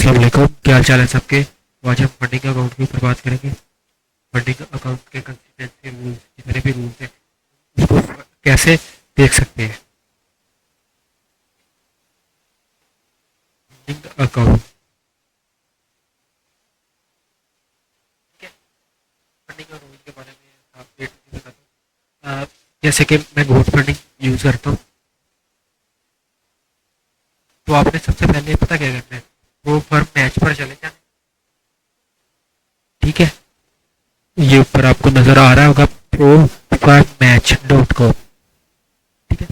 अस्सलाम वालेकुम, क्या हाल चाल है सबके। तो आज हम फंडिंग अकाउंट के ऊपर बात करेंगे। फंडिंग अकाउंट के कंसिस्टेंसी रूल्स, जितने भी रूल्स हैं उसको कैसे देख सकते हैं। फंडिंग अकाउंट, ठीक है। फंडिंग अकाउंट के बारे में आप एक चीज़ बताता हूँ। जैसे कि मैं गोट फंडिंग यूज़ करता हूँ, तो आपने सबसे पहले पता क्या करना है, वो फर्म मैच पर चले जाना। ठीक है, ये ऊपर आपको नज़र आ रहा होगा, pro firm match dot com. ठीक है,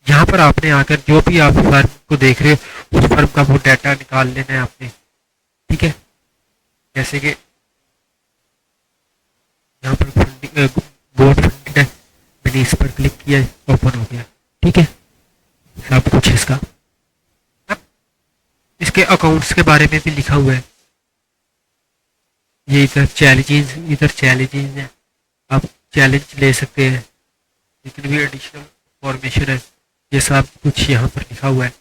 यहाँ पर आपने आकर जो भी आप फर्म को देख रहे हो उस फर्म का वो डाटा निकाल लेना है आपने। ठीक है, जैसे कि यहाँ पर फंडिंग गोट फंडिंग है, मैंने इस पर क्लिक किया, ओपन हो गया। ठीक है, सब कुछ इसका। अब इसके अकाउंट्स के बारे में भी लिखा हुआ है। ये इधर चैलेंजेस है, आप चैलेंज ले सकते हैं। जितनी भी एडिशनल इंफॉर्मेशन है ये सब कुछ यहाँ पर लिखा हुआ है।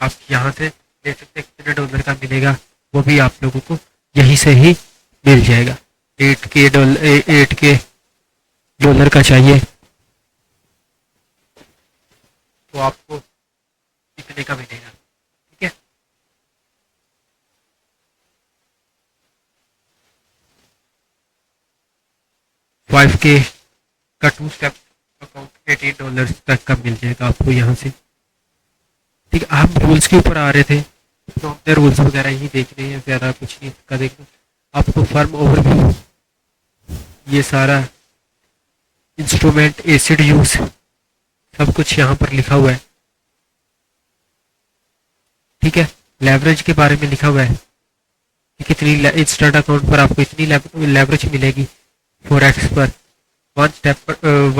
आप यहाँ से ले सकते हैं, कितने डॉलर का मिलेगा वो भी आप लोगों को यहीं से ही मिल जाएगा। 8 के डॉलर का चाहिए तो आपको इतने का मिलेगा। ठीक है, 5K का 2 स्टेप अकाउंट $18 तक का मिल जाएगा आपको यहाँ से। ठीक है, हम रूल्स के ऊपर आ रहे थे, तो हमने रूल्स वगैरह ही देख रहे हैं, ज़्यादा कुछ नहीं का देखना। आपको फर्म ओवरव्यू, ये सारा इंस्ट्रूमेंट, एसिड यूज, सब कुछ यहाँ पर लिखा हुआ है। ठीक है, लेवरेज के बारे में लिखा हुआ है कि कितनी इंस्टेंट अकाउंट पर आपको इतनी लेवरेज मिलेगी, 4x पर, वन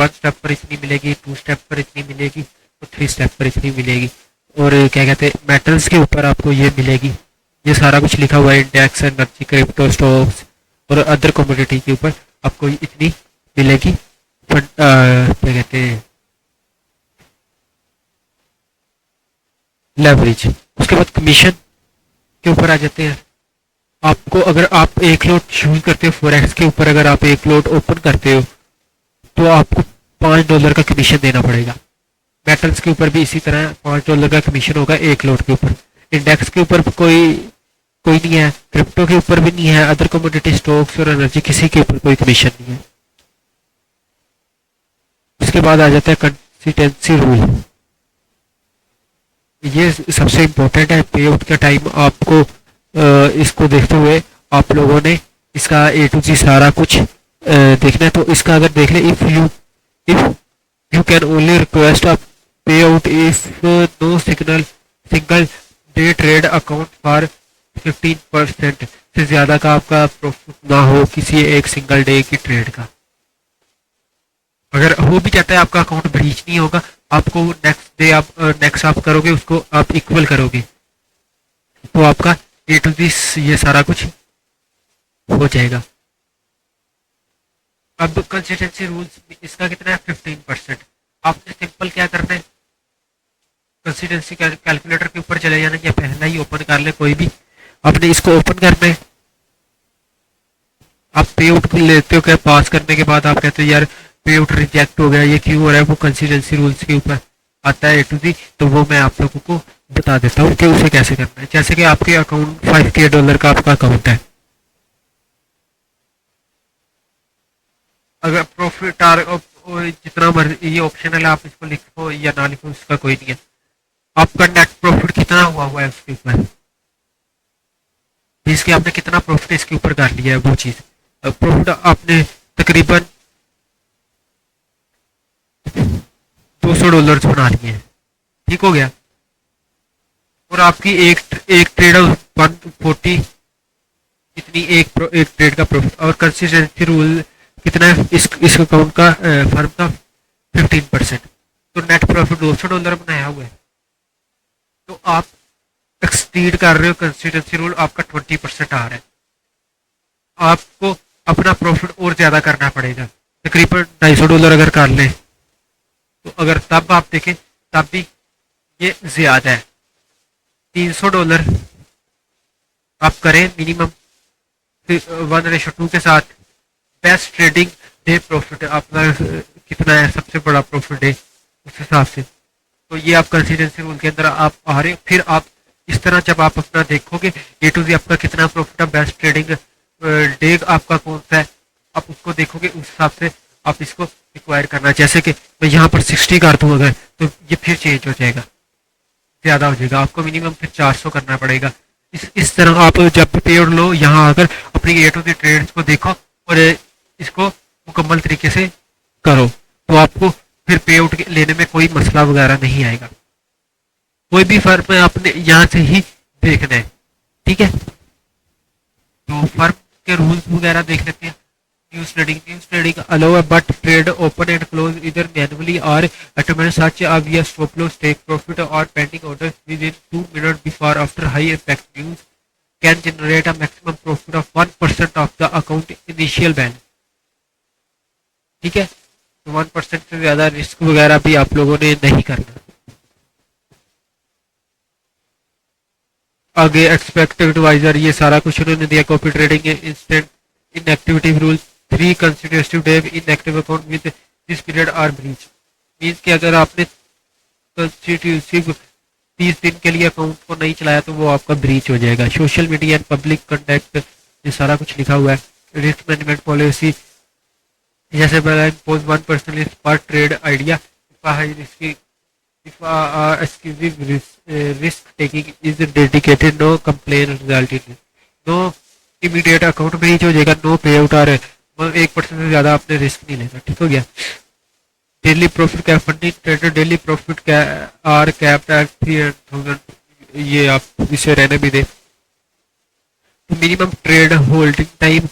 स्टेप पर इतनी मिलेगी, 2 स्टेप पर इतनी मिलेगी और 3 स्टेप पर इतनी मिलेगी। और क्या कहते हैं, मेटल्स के ऊपर आपको ये मिलेगी। ये सारा कुछ लिखा हुआ है, इंडेक्स, एनर्जी, क्रिप्टो, स्टॉक्स और अदर कमोडिटी के ऊपर आपको इतनी मिलेगी। क्या कहते हैं, लेवरेज। उसके बाद कमीशन के ऊपर आ जाते हैं। आपको अगर आप एक लोट यूज करते हो फोरेक्स के ऊपर, अगर आप एक लोट ओपन करते हो तो आपको $5 का कमीशन देना पड़ेगा। मेटल्स के ऊपर भी इसी तरह $5 का कमीशन होगा एक लोट के ऊपर। इंडेक्स के ऊपर कोई कोई नहीं है, क्रिप्टो के ऊपर भी नहीं है, अदर कमोडिटी, स्टॉक्स और एनर्जी, किसी के ऊपर कोई कमीशन नहीं है। उसके बाद आ जाता है कंसिस्टेंसी रूल। ये सबसे इम्पोर्टेंट है। पे आउट का टाइम आपको इसको देखते हुए आप लोगों ने इसका A to Z सारा कुछ देखना है। तो इसका अगर देख ले, if you can only request a payout if no single day trade account for 15% से ज्यादा का आपका प्रॉफिट ना हो किसी एक सिंगल डे की ट्रेड का। अगर हो भी जाता है आपका अकाउंट ब्रीच नहीं होगा, आपको नेक्स्ट आप करोगे, उसको आप इक्वल करोगे तो आपका A to Z ये सारा कुछ हो जाएगा। अब कंसिस्टेंसी रूल्स इसका कितना है, 15%। आपने सिंपल क्या करना है, कंसिस्टेंसी कैलकुलेटर के ऊपर चले जाना, या पहला ही ओपन कर ले कोई भी, आपने इसको ओपन करना है। आप पे आउट लेते हो, क्या पास करने के बाद आप कहते हो यार पे आउट रिजेक्ट हो गया, ये क्यों हो रहा है, वो कंसिस्टेंसी रूल्स के ऊपर आता है A to Z। तो वो मैं आप लोगों को बता देता हूँ कि उसे कैसे करना है। जैसे कि आपके अकाउंट $5K का आपका अकाउंट है, अगर प्रॉफिट जितना मर्जी, ये ऑप्शनल है, आप इसको लिखो या ना लिखो उसका कोई नहीं है। आपका नेट प्रॉफिट कितना हुआ है उसके ऊपर, इसके आपने कितना प्रॉफिट इसके ऊपर कर लिया है वो चीज। प्रॉफिट आपने तकरीबन $200 बना लिए हैं। ठीक हो गया, और आपकी एक ट्रेड 140, इतनी एक ट्रेड का प्रॉफिट। और कंसिस्टेंसी रूल कितना है इस अकाउंट का, फर्म का 15%। तो नेट प्रॉफिट $200 बनाया हुआ है। तो आप एक्सटीड कर रहे हो कंसिस्टेंसी रूल, आपका 20% आ रहा है। आपको अपना प्रॉफिट और ज्यादा करना पड़ेगा। तकरीबन $250 अगर कर लें, तो अगर तब आप देखें तब भी ये ज़्यादा है। $300 आप करें मिनिमम 1:2 के साथ। बेस्ट ट्रेडिंग डे प्रॉफिट आपका कितना है, सबसे बड़ा प्रॉफिट डे उस हिसाब से। तो ये आप कंसिस्टेंसी रूल के अंदर आप आ रहे हो। फिर आप इस तरह जब आप अपना देखोगे ए टू जी आपका कितना प्रॉफिट है, बेस्ट ट्रेडिंग डे आपका कौन सा है, आप उसको देखोगे, उस हिसाब से आप इसको रिक्वायर करना। जैसे कि मैं यहाँ पर 60 कर दूँ अगर, तो ये फिर चेंज हो जाएगा, ज़्यादा हो जाएगा, आपको मिनिमम फिर 400 करना पड़ेगा। इस तरह आप जब भी पेड लो, यहाँ आकर अपनी ए टू जी ट्रेड्स को देखो और इसको मुकम्मल तरीके से करो, तो आपको फिर पे आउट लेने में कोई मसला वगैरह नहीं आएगा। कोई भी फर्म में आपने यहाँ से ही देखना है, ठीक है। तो फर्म के रूल्स वगैरह देख लेते हैं। News trading allow but trade open and close इधर मैनुअली और automatic such via stop loss take profit or pending orders within 2 minutes before after high impact news can generate a maximum profit of 1% of the account initial balance, ठीक है। तो 1% से ज्यादा risk वगैरह भी आप लोगों ने नहीं करना। आगे एक्सपेक्टेड एडवाइजर, ये सारा कुछ उन्होंने दिया। Copy trading instant inactivity rule 3 consecutive day inactive account with this period are breach, means कि अगर आपने कंसिक्यूटिव 30 दिन के लिए अकाउंट को नहीं चलाया तो वो आपका ब्रीच हो जाएगा। Social media and public contact, ये सारा कुछ लिखा हुआ है। रिस्क मैनेजमेंट पॉलिसी, जैसे इम्पोज 1% पर trade idea, if exclusive risk taking is dedicated, no complaint resulted, no immediate account breach हो जाएगा, नो पे आउट और 1% से ज्यादा आपने रिस्क नहीं लेना, ठीक हो गया। Daily profit cap funding trader daily profit are capped at 300,000, ये आप इसे रहने भी दे। Minimum trade holding time,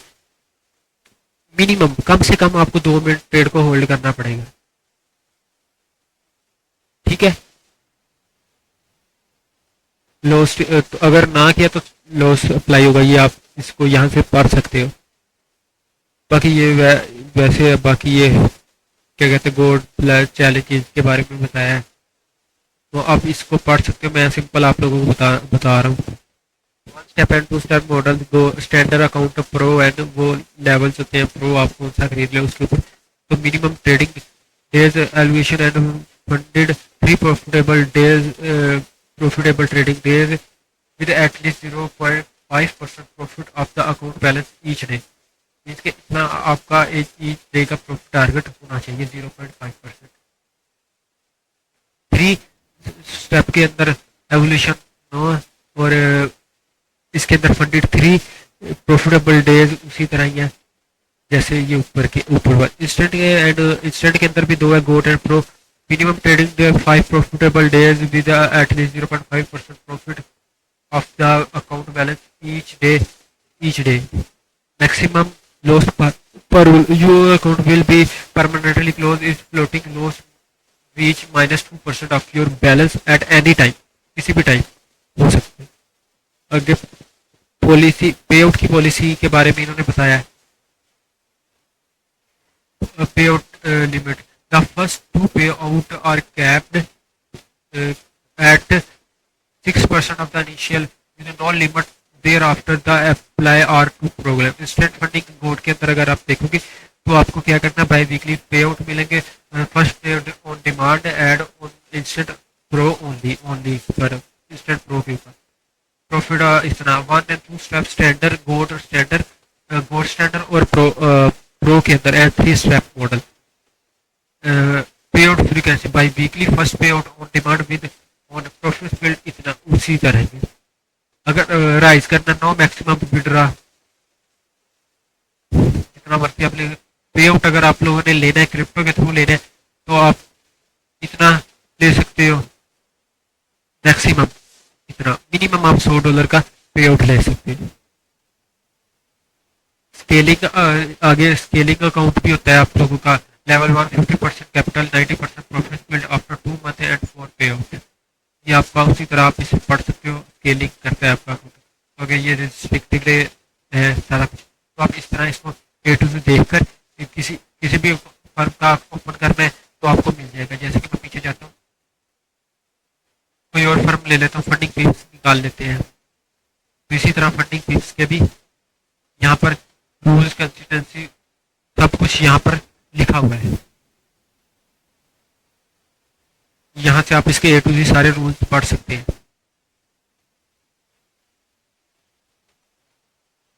minimum कम से कम आपको 2 मिनट ट्रेड को होल्ड करना पड़ेगा, ठीक है। लॉस अगर ना किया तो लॉस अप्लाई होगा, ये आप इसको यहाँ से पढ़ सकते हो। बाकी ये वैसे बाकी ये क्या कहते हैं गोल्ड प्लस चैलेंजेस के बारे में बताया है, तो आप इसको पढ़ सकते हो। मैं सिंपल आप लोगों को बता रहा हूँ। 1 step and 2 step model, go standard account pro and वो लेवल्स होते हैं। प्रो आप कौन सा खरीद ले उसके ऊपर। तो minimum trading days elevation and funded 3 profitable trading days with at least 0.5% profit of the account balance each day, means के इतना आपका each डे का प्रॉफिट टारगेट होना चाहिए 0.5%। 3 स्टेप के अंदर एवोल्यूशन नो, और इसके अंदर फंडेड 3 प्रॉफिटेबल डेज उसी तरह ही है जैसे ये ऊपर इंस्टेंट के अंदर भी 2 है, goat and pro. Minimum trading there 5 profitable days with at least 0.5% profit of the account balance each day. Maximum loss per your account will be permanently closed if floating loss reach -2% of your balance at any time, किसी भी time हो सकते हैं। आगे policy पे out की policy के बारे में इन्होंने बताया है। पे out limit, the first to pay out are capped at 6% of the initial with no limit thereafter the apply or to program। Instant funding board के अंदर अगर आप देखोगे तो आपको क्या करना, बाई वीकली पे आउट मिलेंगे। First pay on demand add on instant pro only पर इंस्टेंट प्रो के ऊपर प्रॉफिट इतना। 1 and 2 step standard gold standard और प्रो के अंदर and 3 step model. Payout frequency biweekly, first payout on demand with on profit build, इतना उसी तरह है। अगर राइज करना नो मैक्सिमम विड्रा, इतना मर्जी आप ले। पे आउट अगर आप लोगों ने लेना है क्रिप्टो के थ्रू लेना है तो आप इतना ले सकते हो मैक्सिमम इतना। मिनिमम आप $100 का पे आउट ले सकते हो। स्केलिंग, आगे स्केलिंग अकाउंट भी होता है आप लोगों का। Level 1 50% capital 90% profit build after 2 month and 4 पे आउट। ये आपका उसी तरह आप इसे पढ़ सकते हो, स्केलिंग करता है आपका अकाउंट। ओके, ये रिस्ट्रिक्टेड है सारा कुछ। तो आप इस तरह इसको ए टू ज़ेड देखकर किसी भी फर्म का ओपन करना है तो आपको मिल जाएगा। जैसे कि मैं पीछे जाता हूँ, कोई और फर्म ले लेता हूँ, फंडिंग फीस निकाल लेते हैं। तो इसी तरह फंडिंग फीस के भी यहाँ पर रूल्स, कंसिस्टेंसी, सब कुछ यहाँ पर लिखा हुआ है। यहाँ से आप इसके ए टू जी सारे रूल्स पढ़ सकते हैं।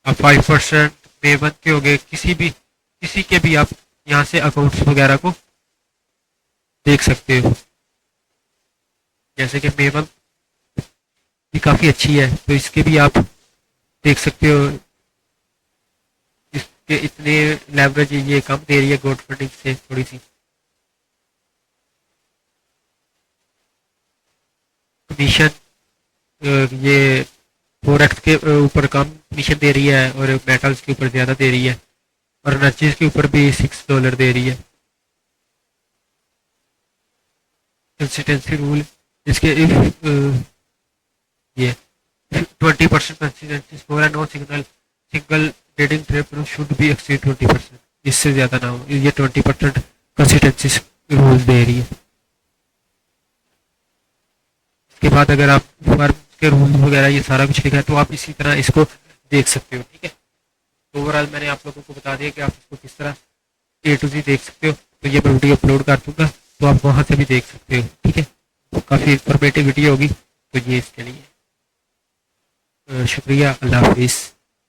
आप 5% पे1 के हो गए, किसी के भी आप यहाँ से अकाउंट्स वगैरह को देख सकते हो। जैसे कि पे1 भी काफ़ी अच्छी है, तो इसके भी आप देख सकते हो। इसके इतने लेवरेज ये कम दे रही है गोल्ड फंडिंग से थोड़ी सी। कमीशन ये फोरेक्स के ऊपर कम कमीशन दे रही है और मेटल्स के ऊपर ज़्यादा दे रही है, और एनर्जीज के ऊपर भी $6 दे रही है। कंसिस्टेंसी रूल इसके इफ ये 20% कंसिस्टेंसी स्कोर है, no single trading trade should be exceed 20%, इससे ज़्यादा ना हो। ये 20% कंसिस्टेंसी रूल दे रही है। इसके बाद अगर आप फर्म के रूल वगैरह ये सारा कुछ लिखा है तो आप इसी तरह इसको देख सकते हो। ठीक है, तो ओवरऑल मैंने आप लोगों को बता दिया कि आप इसको किस तरह ए टू जी देख सकते हो। तो ये मैं वीडियो अपलोड कर दूंगा, तो आप वहाँ से भी देख सकते हो। ठीक है, तो काफ़ी इंफॉर्मेटिव वीडियो होगी, तो ये इसके लिए शुक्रिया। अल्लाह हाफिज़।